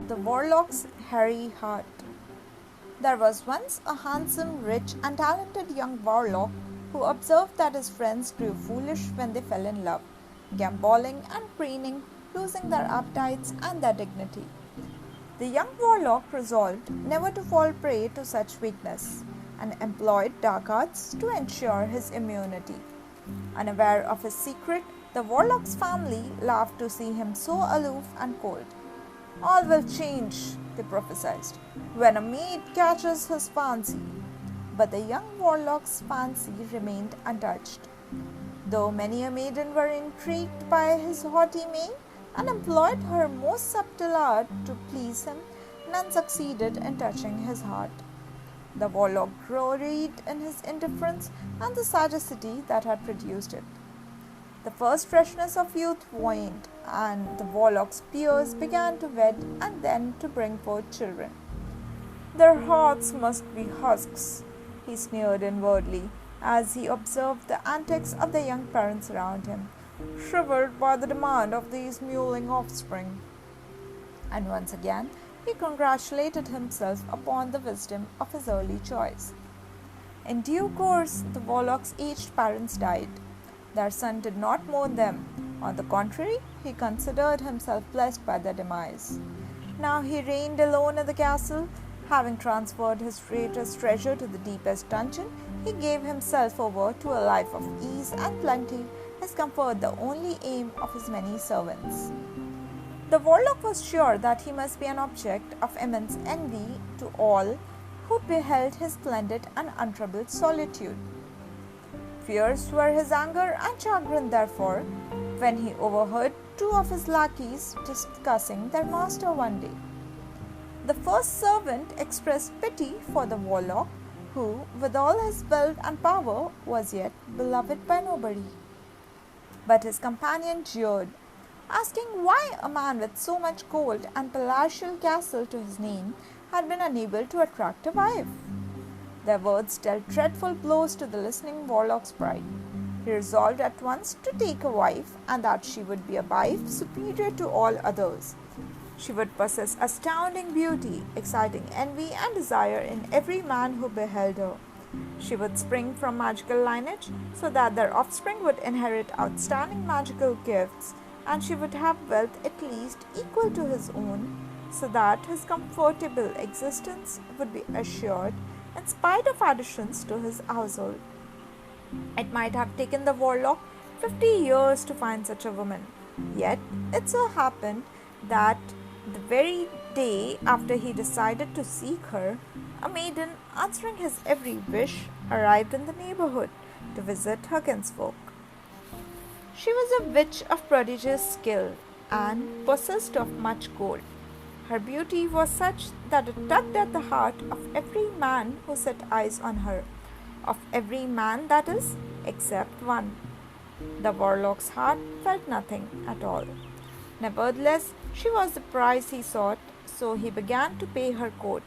The Warlock's Hairy Heart. There was once a handsome, rich, and talented young warlock who observed that his friends grew foolish when they fell in love, gamboling and preening, losing their appetites and their dignity. The young warlock resolved never to fall prey to such weakness, and employed dark arts to ensure his immunity. Unaware of his secret, the warlock's family laughed to see him so aloof and cold. All will change, they prophesied, when a maid catches his fancy. But the young warlock's fancy remained untouched. Though many a maiden were intrigued by his haughty mien and employed her most subtle art to please him, none succeeded in touching his heart. The warlock gloried in his indifference and the sagacity that had produced it. The first freshness of youth waned, and the warlock's peers began to wed and then to bring forth children. Their hearts must be husks, he sneered inwardly as he observed the antics of the young parents around him, shriveled by the demand of these mewling offspring. And once again he congratulated himself upon the wisdom of his early choice. In due course, the warlock's aged parents died. Their son did not mourn them. On the contrary, he considered himself blessed by their demise. Now he reigned alone in the castle. Having transferred his greatest treasure to the deepest dungeon, he gave himself over to a life of ease and plenty, his comfort the only aim of his many servants. The warlock was sure that he must be an object of immense envy to all who beheld his splendid and untroubled solitude. Fierce were his anger and chagrin, therefore, when he overheard two of his lackeys discussing their master one day. The first servant expressed pity for the warlock, who, with all his wealth and power, was yet beloved by nobody. But his companion jeered, asking why a man with so much gold and palatial castle to his name had been unable to attract a wife. Their words dealt dreadful blows to the listening warlock's pride. He resolved at once to take a wife, and that she would be a wife superior to all others. She would possess astounding beauty, exciting envy and desire in every man who beheld her. She would spring from magical lineage, so that their offspring would inherit outstanding magical gifts, and she would have wealth at least equal to his own, so that his comfortable existence would be assured in spite of additions to his household. It might have taken the warlock 50 years to find such a woman, yet it so happened that the very day after he decided to seek her, a maiden, answering his every wish, arrived in the neighborhood to visit her kinsfolk. She was a witch of prodigious skill and possessed of much gold. Her beauty was such that it tugged at the heart of every man who set eyes on her, of every man, that is, except one. The warlock's heart felt nothing at all. Nevertheless, she was the prize he sought, so he began to pay her court.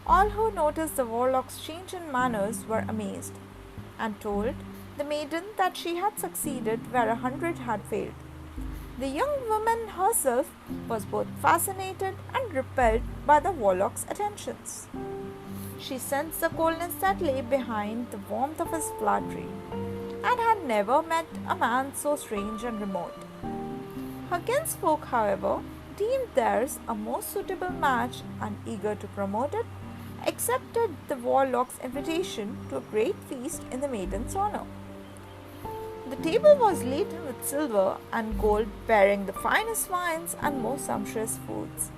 All who noticed the warlock's change in manners were amazed, and told the maiden that she had succeeded where 100 had failed. The young woman herself was both fascinated and repelled by the warlock's attentions. She sensed the coldness that lay behind the warmth of his flattery, and had never met a man so strange and remote. Her kinsfolk, however, deemed theirs a most suitable match, and eager to promote it, accepted the warlock's invitation to a great feast in the maiden's honor. The table was laden with silver and gold, bearing the finest wines and most sumptuous foods.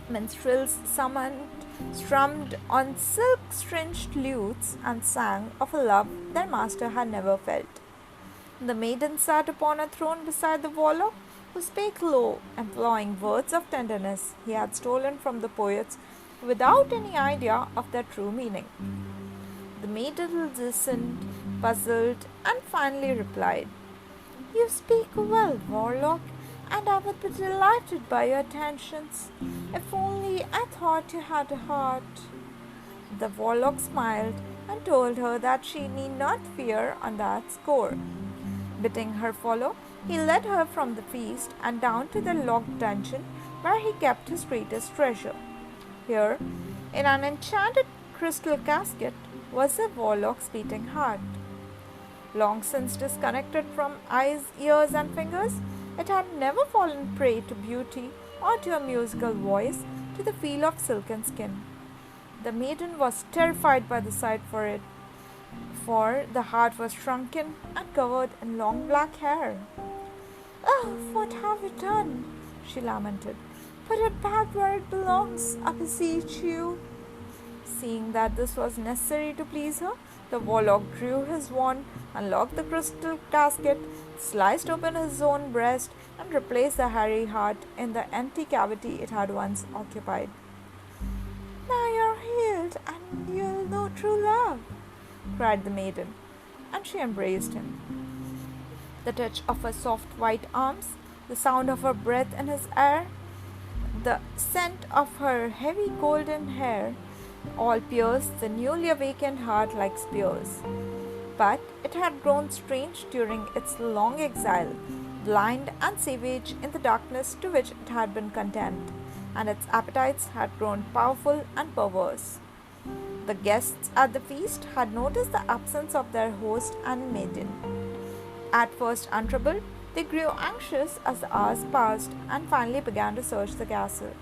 Minstrels strummed on silk-stringed lutes and sang of a love their master had never felt. The maiden sat upon a throne beside the warlock, who spake low, employing words of tenderness he had stolen from the poets without any idea of their true meaning. The maiden listened, puzzled, and finally replied, "You speak well, warlock, and I would be delighted by your attentions, if only I thought you had a heart." The warlock smiled and told her that she need not fear on that score. Bidding her follow, he led her from the feast and down to the locked dungeon, where he kept his greatest treasure. Here, in an enchanted crystal casket, was a warlock's beating heart. Long since disconnected from eyes, ears, and fingers, it had never fallen prey to beauty or to a musical voice, to the feel of silken skin. The maiden was terrified by the sight for the heart was shrunken and covered in long black hair. Oh, what have you done? She lamented. Put it back where it belongs, I beseech you. Seeing that this was necessary to please her, the warlock drew his wand, unlocked the crystal casket, sliced open his own breast, and replaced the hairy heart in the empty cavity it had once occupied. Now you're healed, and you'll know true love, cried the maiden, and she embraced him. The touch of her soft white arms, the sound of her breath in his air, the scent of her heavy golden hair, all pierced the newly awakened heart like spears. But it had grown strange during its long exile, blind and savage in the darkness to which it had been condemned, and its appetites had grown powerful and perverse. The guests at the feast had noticed the absence of their host and maiden. At first untroubled, they grew anxious as the hours passed and finally began to search the castle.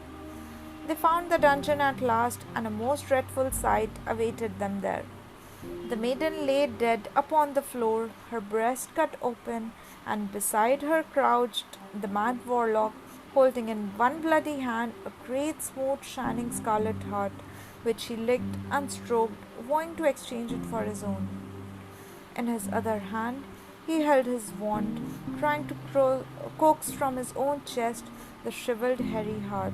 They found the dungeon at last, and a most dreadful sight awaited them there. The maiden lay dead upon the floor, her breast cut open, and beside her crouched the mad warlock, holding in one bloody hand a great smooth shining scarlet heart, which he licked and stroked, vowing to exchange it for his own. In his other hand he held his wand, trying to coax from his own chest the shriveled hairy heart.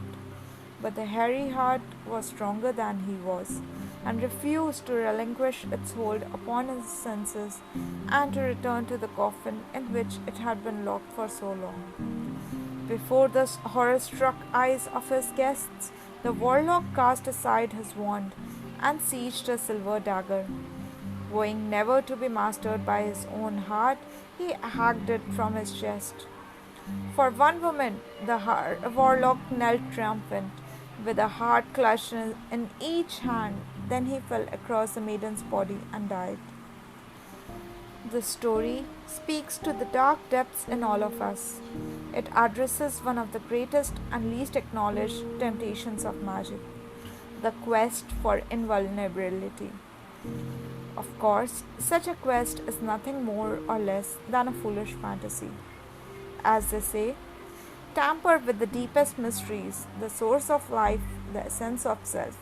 But the hairy heart was stronger than he was, and refused to relinquish its hold upon his senses and to return to the coffin in which it had been locked for so long. Before the horror-struck eyes of his guests, the warlock cast aside his wand and seized a silver dagger. Vowing never to be mastered by his own heart, he hacked it from his chest. For one moment, the warlock knelt triumphant, with a heart clutched in each hand. Then he fell across the maiden's body and died. This story speaks to the dark depths in all of us. It addresses one of the greatest and least acknowledged temptations of magic, the quest for invulnerability. Of course, such a quest is nothing more or less than a foolish fantasy. As they say, tamper with the deepest mysteries, the source of life, the essence of self,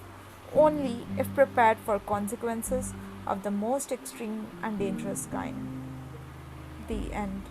only if prepared for consequences of the most extreme and dangerous kind. The end.